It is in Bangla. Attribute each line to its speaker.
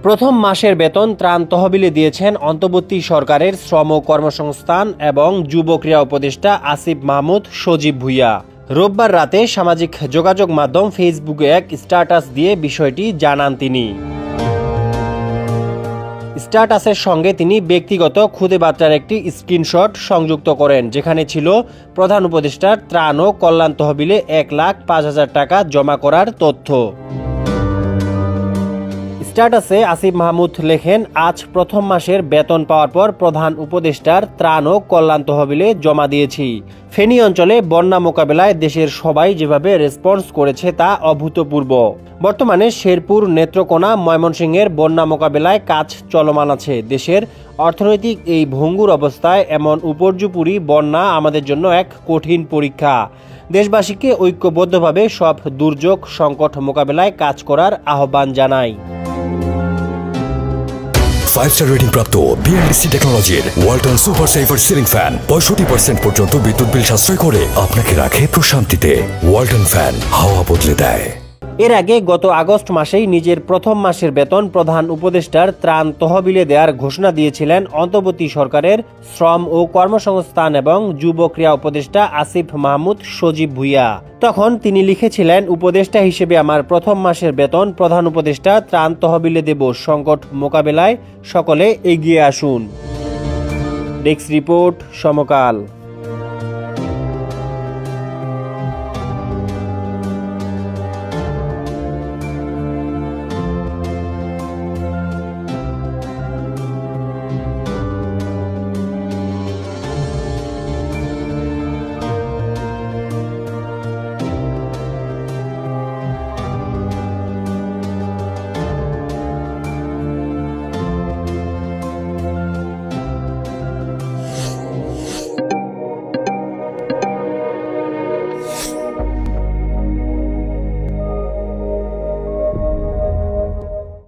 Speaker 1: প্রথম মাসের বেতন ত্রাণ তহবিলে দিয়েছেন অন্তর্বর্তী সরকারের শ্রম ও কর্মসংস্থান এবং যুব ক্রীড়া উপদেষ্টা আসিফ মাহমুদ সজীব ভুঁইয়া। রোববার রাতে সামাজিক যোগাযোগ মাধ্যম ফেসবুকে এক স্ট্যাটাস দিয়ে বিষয়টি জানান তিনি। স্ট্যাটাসের সঙ্গে তিনি ব্যক্তিগত খুদে বার্তার একটি স্ক্রিনশট সংযুক্ত করেন, যেখানে ছিল প্রধান উপদেষ্টার ত্রাণ ও কল্যাণ তহবিলে 1,05,000 টাকা জমা করার তথ্য। স্ট্যাটাসে আসিফ মাহমুদ লেখেন, আজ প্রথম মাসের বেতন পাওয়ার পর প্রধান উপদেষ্টার ত্রাণ ও কল্যাণ তহবিলে জমা দিয়েছি। ফেনী অঞ্চলে বন্যা মোকাবেলায় দেশের সবাই যেভাবে রেসপন্স করেছে তা অভূতপূর্ব। বর্তমানে শেরপুর, নেত্রকোনা, ময়মনসিংহের বন্যা মোকাবেলায় কাজ চলমান আছে। দেশের অর্থনৈতিক এই ভঙ্গুর অবস্থায় এমন উপর্যুপুরি বন্যা আমাদের জন্য এক কঠিন পরীক্ষা। দেশবাসীকে ঐক্যবদ্ধভাবে সব দুর্যোগ সংকট মোকাবেলায় কাজ করার আহ্বান জানাই।
Speaker 2: 5-star রেটিং প্রাপ্ত বিএলডিসি টেকনোলজির Walton super saver ceiling fan 65% পর্যন্ত বিদ্যুৎ বিল সাশ্রয় করে আপনাকে রাখে প্রশান্তিতে। ওয়ালটন ফ্যান হাওয়া বদলে দেয়।
Speaker 1: এর আগে গত আগস্ট মাসেই নিজের প্রথম মাসের বেতন প্রধান উপদেষ্টার ত্রাণ তহবিলে দেওয়ার ঘোষণা দিয়েছিলেন অন্তর্বর্তী সরকারের শ্রম ও কর্মসংস্থান এবং যুব ক্রীড়া উপদেষ্টা আসিফ মাহমুদ সজীব ভুঁইয়া। তখন তিনি লিখেছিলেন, উপদেষ্টা হিসেবে আমার প্রথম মাসের বেতন প্রধান উপদেষ্টা ত্রাণ তহবিলে দেব। সংকট মোকাবেলায় সকলে এগিয়ে আসুন। ডেস্ক রিপোর্ট, সমকাল।